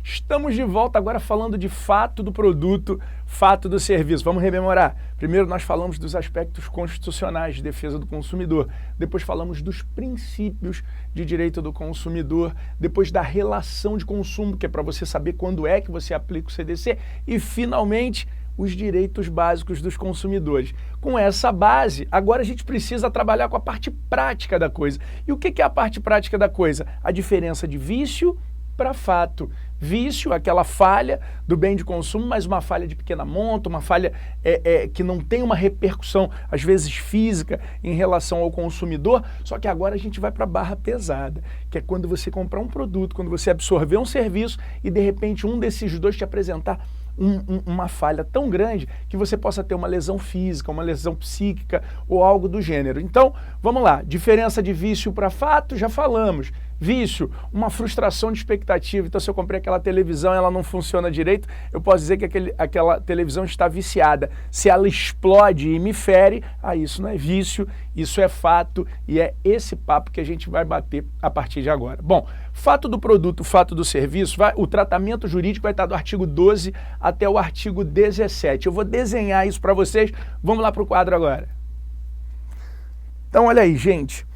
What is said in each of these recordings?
Estamos de volta agora falando de fato do produto, fato do serviço. Vamos rememorar. Primeiro nós falamos dos aspectos constitucionais de defesa do consumidor. Depois falamos dos princípios de direito do consumidor. Depois da relação de consumo, que é para você saber quando é que você aplica o CDC. E finalmente, os direitos básicos dos consumidores. Com essa base, agora a gente precisa trabalhar com a parte prática da coisa. E o que é a parte prática da coisa? A diferença de vício para fato. Vício, aquela falha do bem de consumo, mas uma falha de pequena monta, uma falha que não tem uma repercussão, às vezes física, em relação ao consumidor, só que agora a gente vai para a barra pesada, que é quando você comprar um produto, quando você absorver um serviço e de repente um desses dois te apresentar uma falha tão grande que você possa ter uma lesão física, uma lesão psíquica ou algo do gênero. Então, vamos lá, diferença de vício para fato, já falamos. Vício, uma frustração de expectativa. Então, se eu comprei aquela televisão e ela não funciona direito, eu posso dizer que aquela televisão está viciada. Se ela explode e me fere, isso não é vício, isso é fato, e é esse papo que a gente vai bater a partir de agora. Bom, fato do produto, fato do serviço, o tratamento jurídico vai estar do artigo 12 até o artigo 17. Eu vou desenhar isso para vocês. Vamos lá para o quadro agora. Então, olha aí, gente.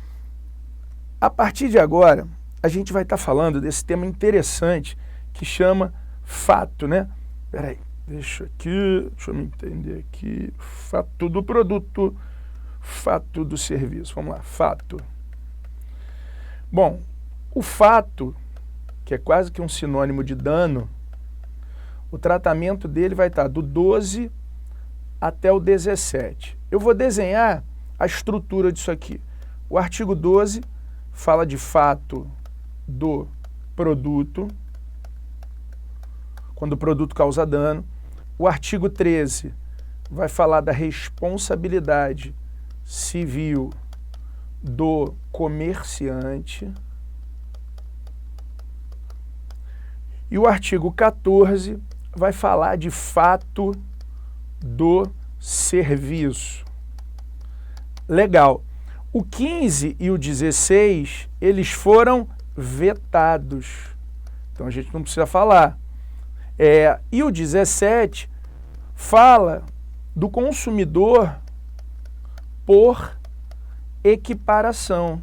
A partir de agora, a gente vai estar falando desse tema interessante que chama fato, né? Peraí, deixa eu me entender aqui. Fato do produto, fato do serviço. Vamos lá, fato. Bom, o fato, que é quase que um sinônimo de dano, o tratamento dele vai estar do 12 até o 17. Eu vou desenhar a estrutura disso aqui. O artigo 12 fala de fato do produto, quando o produto causa dano. O artigo 13 vai falar da responsabilidade civil do comerciante. E o artigo 14 vai falar de fato do serviço. Legal. O 15 e o 16, eles foram vetados. Então a gente não precisa falar. E o 17 fala do consumidor por equiparação.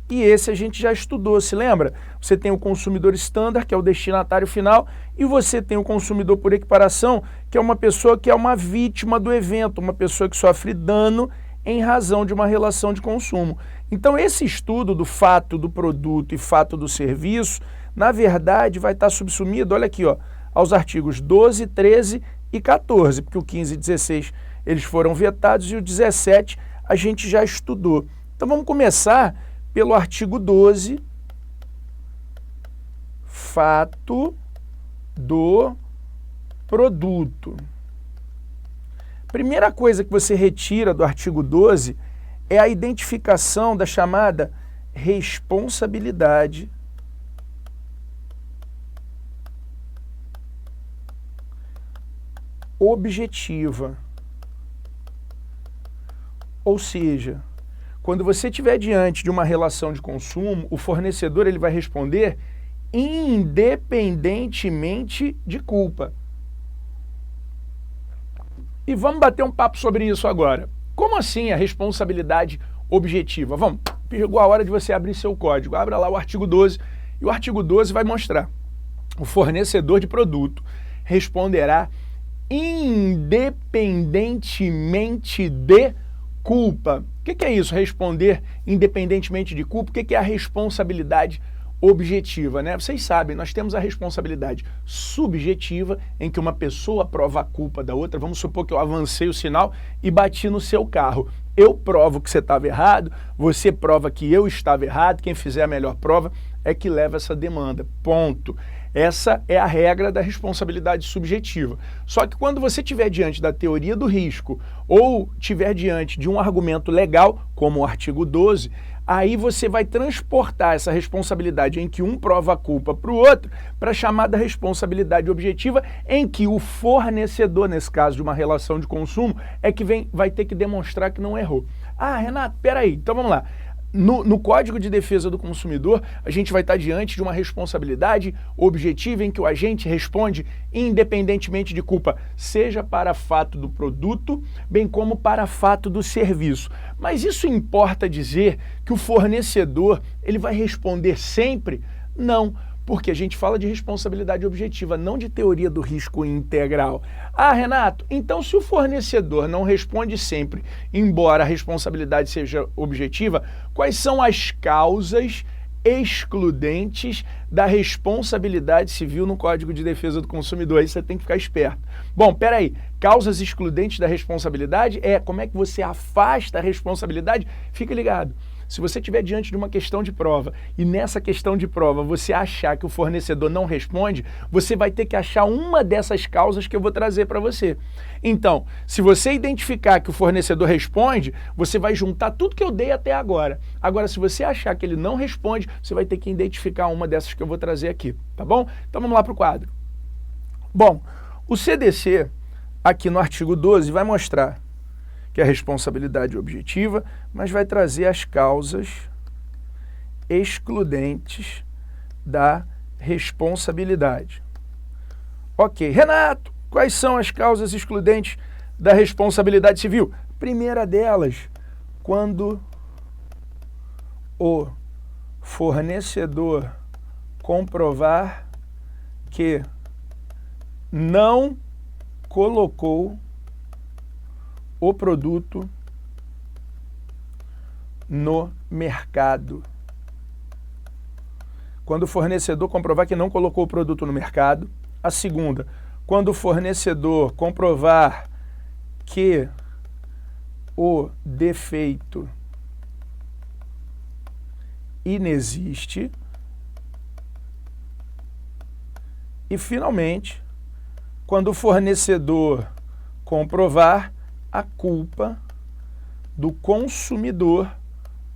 E esse a gente já estudou, se lembra? Você tem o consumidor standard, que é o destinatário final, e você tem o consumidor por equiparação, que é uma pessoa que é uma vítima do evento, uma pessoa que sofre dano em razão de uma relação de consumo. Então, esse estudo do fato do produto e fato do serviço, na verdade, vai estar subsumido, olha aqui, ó, aos artigos 12, 13 e 14, porque o 15 e 16 eles foram vetados e o 17 a gente já estudou. Então, vamos começar pelo artigo 12, fato do produto. Primeira coisa que você retira do artigo 12 é a identificação da chamada responsabilidade objetiva. Ou seja, quando você estiver diante de uma relação de consumo, o fornecedor ele vai responder independentemente de culpa. E vamos bater um papo sobre isso agora. Como assim a responsabilidade objetiva? Vamos, chegou a hora de você abrir seu código. Abra lá o artigo 12 e o artigo 12 vai mostrar. O fornecedor de produto responderá independentemente de culpa. O que é isso? Responder independentemente de culpa? O que é a responsabilidade objetiva, né? Vocês sabem, nós temos a responsabilidade subjetiva, em que uma pessoa prova a culpa da outra. Vamos supor que eu avancei o sinal e bati no seu carro. Eu provo que você estava errado, você prova que eu estava errado, quem fizer a melhor prova é que leva essa demanda. Ponto. Essa é a regra da responsabilidade subjetiva. Só que quando você estiver diante da teoria do risco ou estiver diante de um argumento legal, como o artigo 12, aí você vai transportar essa responsabilidade em que um prova a culpa para o outro para a chamada responsabilidade objetiva, em que o fornecedor, nesse caso de uma relação de consumo, é que vai ter que demonstrar que não errou. Ah, Renato, peraí, então vamos lá. no Código de Defesa do Consumidor, a gente vai estar diante de uma responsabilidade objetiva em que o agente responde independentemente de culpa, seja para fato do produto, bem como para fato do serviço. Mas isso importa dizer que o fornecedor ele vai responder sempre? Não, porque a gente fala de responsabilidade objetiva, não de teoria do risco integral. Ah, Renato, então se o fornecedor não responde sempre, embora a responsabilidade seja objetiva, quais são as causas excludentes da responsabilidade civil no Código de Defesa do Consumidor? Aí você tem que ficar esperto. Bom, peraí, causas excludentes da responsabilidade como é que você afasta a responsabilidade? Fica ligado. Se você estiver diante de uma questão de prova e nessa questão de prova você achar que o fornecedor não responde, você vai ter que achar uma dessas causas que eu vou trazer para você. Então, se você identificar que o fornecedor responde, você vai juntar tudo que eu dei até agora. Agora, se você achar que ele não responde, você vai ter que identificar uma dessas que eu vou trazer aqui, tá bom? Então vamos lá para o quadro. Bom, o CDC, aqui no artigo 12, vai mostrar que é a responsabilidade objetiva, mas vai trazer as causas excludentes da responsabilidade. Ok, Renato, quais são as causas excludentes da responsabilidade civil? Primeira delas, quando o fornecedor comprovar que não colocou o produto no mercado. Quando o fornecedor comprovar que não colocou o produto no mercado. A segunda, quando o fornecedor comprovar que o defeito inexiste. E, finalmente, quando o fornecedor comprovar a culpa do consumidor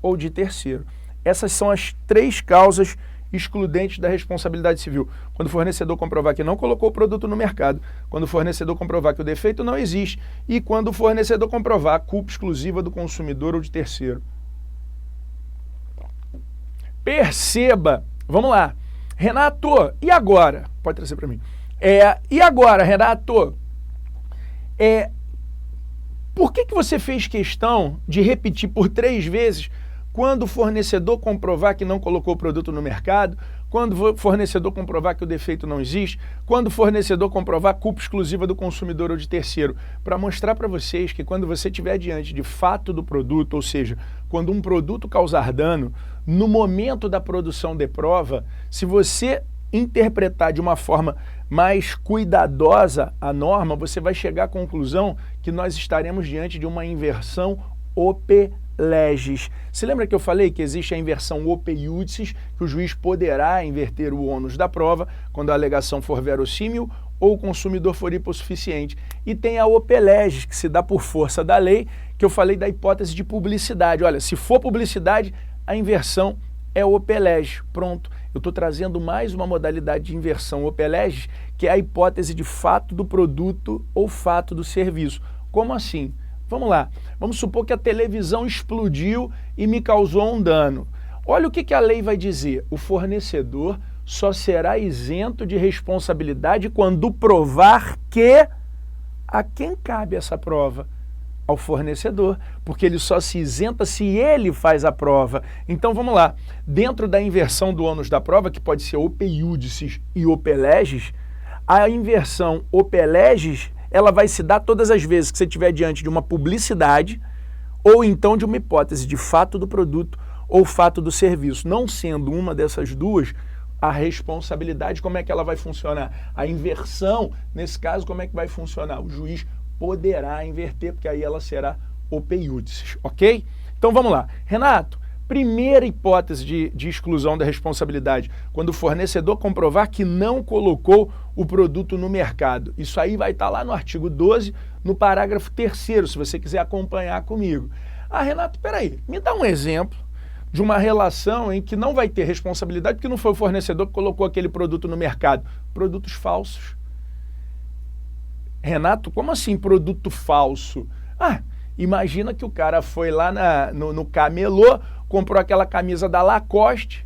ou de terceiro. Essas são as três causas excludentes da responsabilidade civil. Quando o fornecedor comprovar que não colocou o produto no mercado, quando o fornecedor comprovar que o defeito não existe e quando o fornecedor comprovar a culpa exclusiva do consumidor ou de terceiro. Perceba, vamos lá, Renato, e agora? Pode trazer para mim. E agora, Renato? Por que você fez questão de repetir por 3 vezes quando o fornecedor comprovar que não colocou o produto no mercado, quando o fornecedor comprovar que o defeito não existe, quando o fornecedor comprovar a culpa exclusiva do consumidor ou de terceiro? Para mostrar para vocês que quando você estiver diante de fato do produto, ou seja, quando um produto causar dano, no momento da produção de prova, se você interpretar de uma forma mais cuidadosa a norma, você vai chegar à conclusão que nós estaremos diante de uma inversão op legis. Se lembra que eu falei que existe a inversão op iudicis, que o juiz poderá inverter o ônus da prova quando a alegação for verossímil ou o consumidor for hipossuficiente. E tem a op legis, que se dá por força da lei, que eu falei da hipótese de publicidade. Olha, se for publicidade, a inversão é op legis. Pronto. Eu estou trazendo mais uma modalidade de inversão op legis, que é a hipótese de fato do produto ou fato do serviço. Como assim? Vamos lá. Vamos supor que a televisão explodiu e me causou um dano. Olha o que a lei vai dizer. O fornecedor só será isento de responsabilidade quando provar que a quem cabe essa prova? Ao fornecedor, porque ele só se isenta se ele faz a prova. Então vamos lá, dentro da inversão do ônus da prova, que pode ser op iudicis e op legis, a inversão op legis, ela vai se dar todas as vezes que você estiver diante de uma publicidade ou então de uma hipótese de fato do produto ou fato do serviço. Não sendo uma dessas duas, a responsabilidade, como é que ela vai funcionar? A inversão, nesse caso, como é que vai funcionar? O juiz poderá inverter, porque aí ela será op iudicis, ok? Então vamos lá. Renato, primeira hipótese de exclusão da responsabilidade, quando o fornecedor comprovar que não colocou o produto no mercado. Isso aí vai estar lá no artigo 12, no parágrafo 3º, se você quiser acompanhar comigo. Ah, Renato, peraí, me dá um exemplo de uma relação em que não vai ter responsabilidade porque não foi o fornecedor que colocou aquele produto no mercado. Produtos falsos. Renato, como assim produto falso? Ah, imagina que o cara foi lá no camelô, comprou aquela camisa da Lacoste,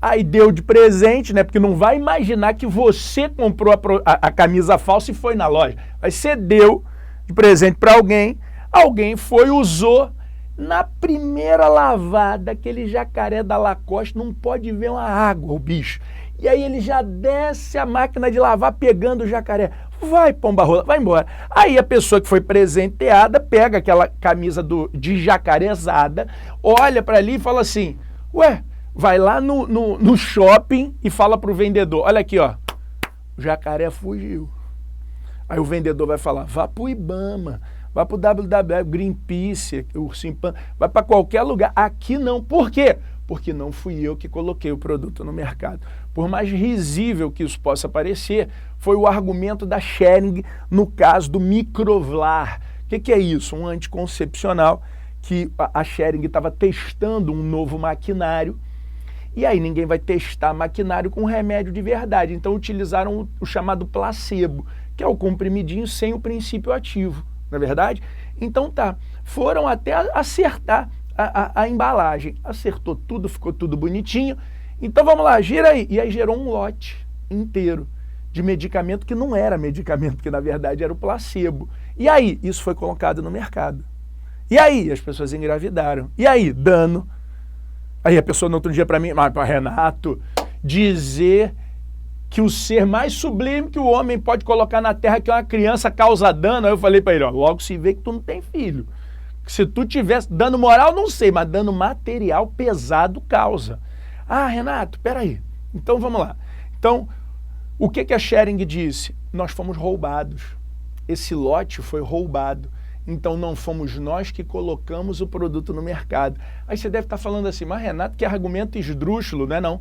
aí deu de presente, né? Porque não vai imaginar que você comprou a camisa falsa e foi na loja. Aí você deu de presente para alguém, alguém foi, usou, na primeira lavada, aquele jacaré da Lacoste não pode ver uma água, o bicho. E aí ele já desce a máquina de lavar pegando o jacaré. Vai, pomba rola, vai embora. Aí a pessoa que foi presenteada pega aquela camisa de jacarezada, olha para ali e fala assim, ué, vai lá no shopping e fala pro vendedor, olha aqui, ó, o jacaré fugiu. Aí o vendedor vai falar, vá pro Ibama, vá pro WWF, Greenpeace, Ursinho Pan, vai para qualquer lugar. Aqui não. Por quê? Porque não fui eu que coloquei o produto no mercado. Por mais risível que isso possa parecer, foi o argumento da Schering no caso do Microvlar. O que é isso? Um anticoncepcional que a Schering estava testando um novo maquinário, e aí ninguém vai testar maquinário com remédio de verdade. Então utilizaram o chamado placebo, que é o comprimidinho sem o princípio ativo, não é verdade? Então tá, foram até acertar a embalagem, acertou tudo, ficou tudo bonitinho. Então vamos lá, gira aí. E aí gerou um lote inteiro de medicamento que não era medicamento, que na verdade era o placebo. E aí, isso foi colocado no mercado. E aí, as pessoas engravidaram. E aí, dano. Aí a pessoa no outro dia para mim, mas para Renato, dizer que o ser mais sublime que o homem pode colocar na terra, que é uma criança, causa dano. Aí eu falei para ele, ó, logo se vê que tu não tem filho. Se tu tivesse dano moral, não sei, mas dano material pesado causa. Ah, Renato, peraí. Então vamos lá. Então, o que a Schering disse? Nós fomos roubados. Esse lote foi roubado. Então não fomos nós que colocamos o produto no mercado. Aí você deve estar falando assim, mas Renato, que argumento esdrúxulo, não é não?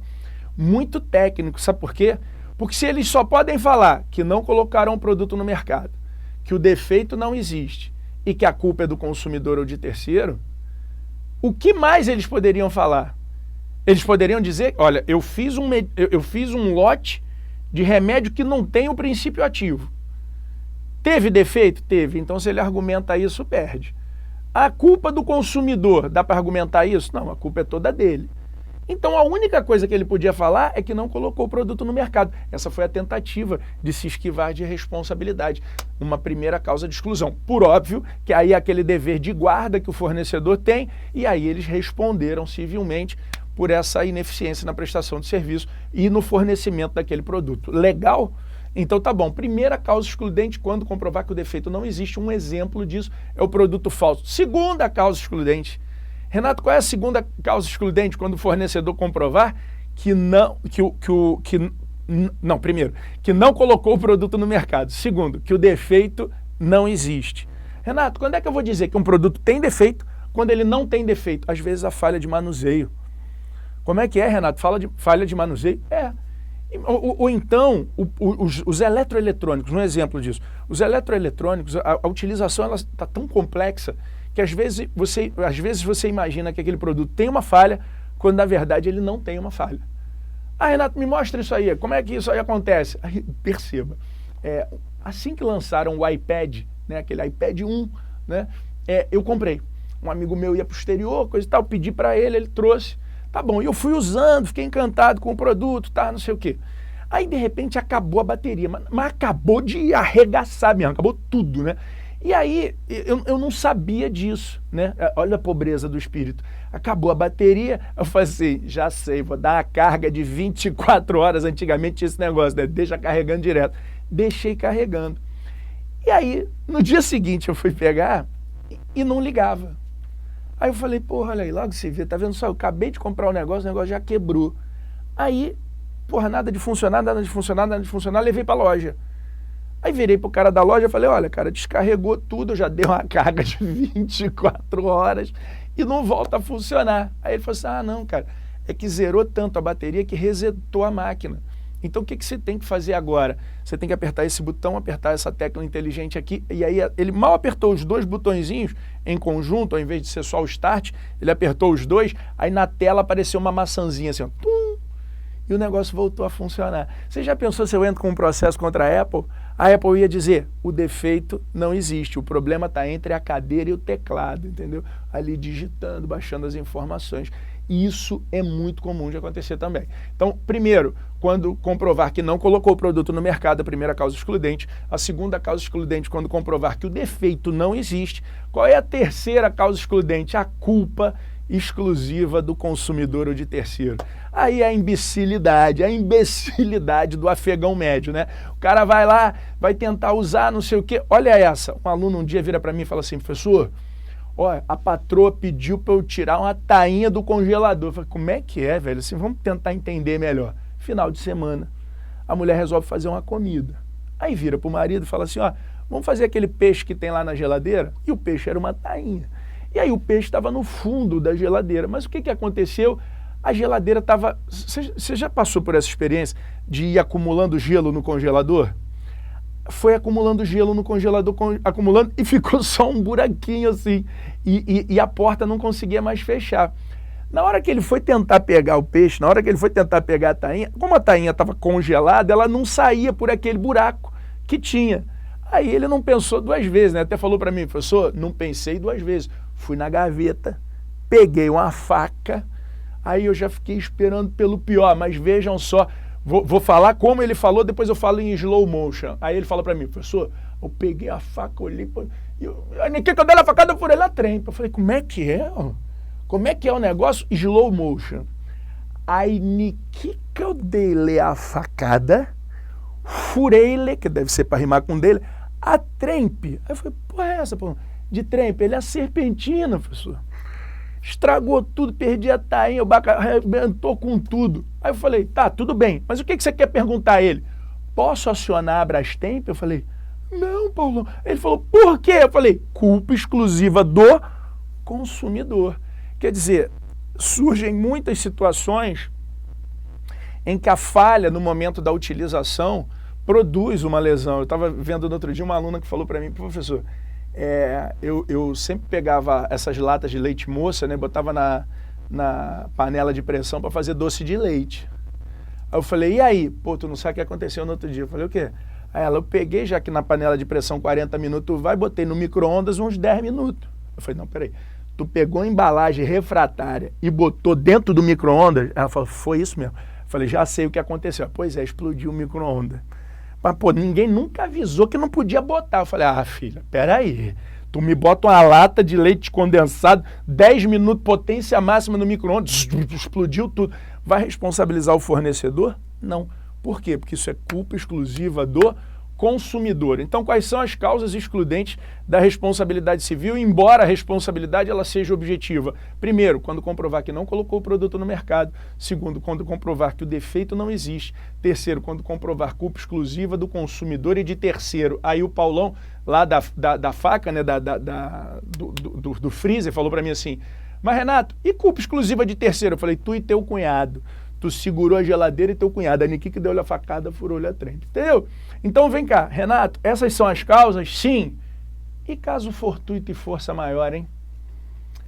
Muito técnico, sabe por quê? Porque se eles só podem falar que não colocaram o produto no mercado, que o defeito não existe e que a culpa é do consumidor ou de terceiro, o que mais eles poderiam falar? Eles poderiam dizer, olha, eu fiz um lote de remédio que não tem o princípio ativo. Teve defeito? Teve. Então, se ele argumenta isso, perde. A culpa do consumidor, dá para argumentar isso? Não, a culpa é toda dele. Então, a única coisa que ele podia falar é que não colocou o produto no mercado. Essa foi a tentativa de se esquivar de responsabilidade. Uma primeira causa de exclusão. Por óbvio que aí é aquele dever de guarda que o fornecedor tem, e aí eles responderam civilmente por essa ineficiência na prestação de serviço e no fornecimento daquele produto. Legal? Então tá bom. Primeira causa excludente, quando comprovar que o defeito não existe. Um exemplo disso é o produto falso. Segunda causa excludente. Renato, qual é a segunda causa excludente? Quando o fornecedor comprovar que que não colocou o produto no mercado. Segundo, que o defeito não existe. Renato, quando é que eu vou dizer que um produto tem defeito quando ele não tem defeito? Às vezes a falha de manuseio. Como é que é, Renato? Falha de manuseio? É. Ou então, os eletroeletrônicos, um exemplo disso. Os eletroeletrônicos, a utilização está tão complexa que às vezes você imagina que aquele produto tem uma falha, quando na verdade ele não tem uma falha. Ah, Renato, me mostra isso aí. Como é que isso aí acontece? Aí, perceba, assim que lançaram o iPad, né, aquele iPad 1, né, eu comprei. Um amigo meu ia para o exterior, coisa e tal, pedi para ele, ele trouxe. Tá bom, e eu fui usando, fiquei encantado com o produto, tá, não sei o quê. Aí, de repente, acabou a bateria, mas acabou de arregaçar mesmo, acabou tudo, né? E aí, eu não sabia disso, né? Olha a pobreza do espírito. Acabou a bateria, eu falei assim, já sei, vou dar uma carga de 24 horas, antigamente tinha esse negócio, né? Deixa carregando direto. Deixei carregando. E aí, no dia seguinte, eu fui pegar e não ligava. Aí eu falei, porra, olha aí, logo se vê, tá vendo só? Eu acabei de comprar o negócio já quebrou. Aí, porra, nada de funcionar, levei pra loja. Aí virei pro cara da loja e falei, olha, cara, descarregou tudo, já deu uma carga de 24 horas e não volta a funcionar. Aí ele falou assim, ah, não, cara, é que zerou tanto a bateria que resetou a máquina. Então o que você tem que fazer agora? Você tem que apertar esse botão, apertar essa tecla inteligente aqui, e aí ele mal apertou os dois botõezinhos em conjunto, ao invés de ser só o start, ele apertou os dois, aí na tela apareceu uma maçãzinha assim, ó, tum, e o negócio voltou a funcionar. Você já pensou se eu entro com um processo contra a Apple? A Apple ia dizer, o defeito não existe, o problema está entre a cadeira e o teclado, entendeu? Ali digitando, baixando as informações. E isso é muito comum de acontecer também. Então, primeiro, quando comprovar que não colocou o produto no mercado, a primeira causa excludente. A segunda causa excludente, quando comprovar que o defeito não existe. Qual é a terceira causa excludente? A culpa exclusiva do consumidor ou de terceiro. Aí a imbecilidade do afegão médio, né? O cara vai lá, vai tentar usar não sei o quê. Olha essa, um aluno um dia vira para mim e fala assim, professor, olha, a patroa pediu para eu tirar uma tainha do congelador. Eu falei, como é que é, velho? Assim, vamos tentar entender melhor. Final de semana, a mulher resolve fazer uma comida. Aí vira para o marido e fala assim, ó, vamos fazer aquele peixe que tem lá na geladeira? E o peixe era uma tainha. E aí o peixe estava no fundo da geladeira. Mas o que aconteceu? A geladeira estava... Você já passou por essa experiência de ir acumulando gelo no congelador? Foi acumulando gelo no congelador, acumulando, e ficou só um buraquinho assim. E a porta não conseguia mais fechar. Na hora que ele foi tentar pegar o peixe, na hora que ele foi tentar pegar a tainha, como a tainha estava congelada, ela não saía por aquele buraco que tinha. Aí ele não pensou duas vezes, né? Até falou para mim, professor, não pensei duas vezes. Fui na gaveta, peguei uma faca, aí eu já fiquei esperando pelo pior, mas vejam só, vou falar como ele falou, depois eu falo em slow motion. Aí ele fala para mim, professor, eu peguei a faca, olhei, aí que eu dei a facada, eu furei lá trempa. Eu falei, como é que é? Como é que é o negócio? Slow motion. Aí que eu dei a facada, furei-lhe, que deve ser para rimar com dele, a trempe. Aí eu falei, porra é essa, porra? De trempe, ele é a serpentina, professor. Estragou tudo, perdi a tainha, o baca arrebentou com tudo. Aí eu falei, tá, tudo bem, mas o que você quer perguntar a ele? Posso acionar a Brastemp? Eu falei, não, Paulo. Ele falou, por quê? Eu falei, culpa exclusiva do consumidor. Quer dizer, surgem muitas situações em que a falha no momento da utilização produz uma lesão. Eu estava vendo no outro dia uma aluna que falou para mim, professor, eu sempre pegava essas latas de leite moça, né, botava na panela de pressão para fazer doce de leite. Aí eu falei, e aí? Pô, tu não sabe o que aconteceu no outro dia. Eu falei, o quê? Aí ela, eu peguei já que na panela de pressão 40 minutos vai, botei no micro-ondas uns 10 minutos. Eu falei, não, peraí, tu pegou a embalagem refratária e botou dentro do micro-ondas? Ela falou, foi isso mesmo. Eu falei, já sei o que aconteceu. Pois é, explodiu o micro-ondas. Mas, pô, ninguém nunca avisou que não podia botar. Eu falei, ah, filha, peraí. Tu me bota uma lata de leite condensado, 10 minutos, potência máxima no micro-ondas, explodiu tudo. Vai responsabilizar o fornecedor? Não. Por quê? Porque isso é culpa exclusiva do consumidor. Então, quais são as causas excludentes da responsabilidade civil, embora a responsabilidade ela seja objetiva? Primeiro, quando comprovar que não colocou o produto no mercado. Segundo, quando comprovar que o defeito não existe. Terceiro, quando comprovar culpa exclusiva do consumidor e de terceiro. Aí o Paulão, lá da faca, né, do freezer, falou para mim assim, mas Renato, e culpa exclusiva de terceiro? Eu falei, tu e teu cunhado. Tu segurou a geladeira e teu cunhado. A Niki que deu-lhe a facada, furou-lhe a trempe. Entendeu? Então vem cá, Renato, essas são as causas? Sim. E caso fortuito e força maior, hein?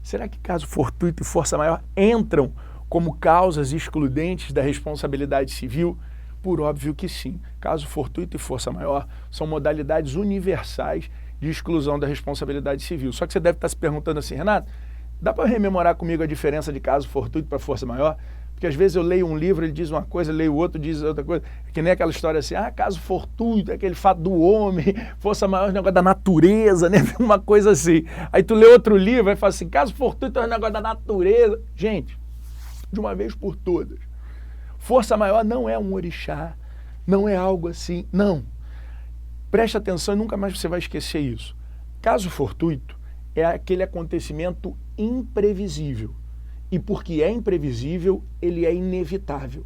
Será que caso fortuito e força maior entram como causas excludentes da responsabilidade civil? Por óbvio que sim. Caso fortuito e força maior são modalidades universais de exclusão da responsabilidade civil. Só que você deve estar se perguntando assim, Renato, dá para rememorar comigo a diferença de caso fortuito para força maior? Porque às vezes eu leio um livro, ele diz uma coisa, leio outro, diz outra coisa. Que nem aquela história assim, caso fortuito, é aquele fato do homem, força maior é o negócio da natureza, né? Uma coisa assim. Aí tu lê outro livro e fala assim, caso fortuito é o negócio da natureza. Gente, de uma vez por todas, força maior não é um orixá, não é algo assim, não. Preste atenção e nunca mais você vai esquecer isso. Caso fortuito é aquele acontecimento imprevisível. E porque é imprevisível, ele é inevitável.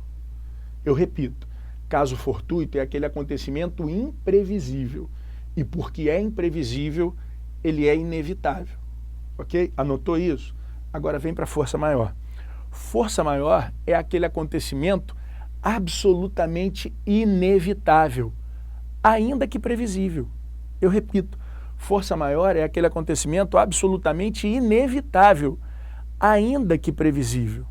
Eu repito, caso fortuito é aquele acontecimento imprevisível. E porque é imprevisível, ele é inevitável. Ok? Anotou isso? Agora vem para a força maior. Força maior é aquele acontecimento absolutamente inevitável, ainda que previsível. Eu repito, força maior é aquele acontecimento absolutamente inevitável, ainda que previsível.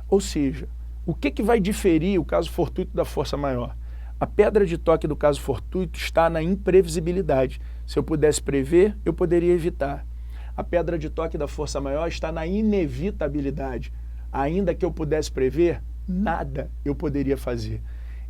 Ou seja, O que vai diferir o caso fortuito da força maior? A pedra de toque do caso fortuito está na imprevisibilidade. Se eu pudesse prever, eu poderia evitar. A pedra de toque da força maior está na inevitabilidade. Ainda que eu pudesse prever, nada eu poderia fazer.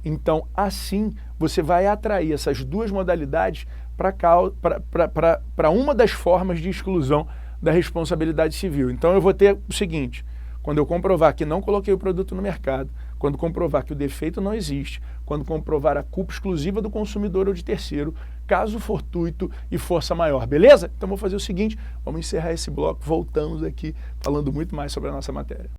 Então, assim, você vai atrair essas duas modalidades para uma das formas de exclusão da responsabilidade civil. Então, eu vou ter o seguinte: quando eu comprovar que não coloquei o produto no mercado, quando comprovar que o defeito não existe, quando comprovar a culpa exclusiva do consumidor ou de terceiro, caso fortuito e força maior, beleza? Então, vou fazer o seguinte, vamos encerrar esse bloco, voltamos aqui falando muito mais sobre a nossa matéria.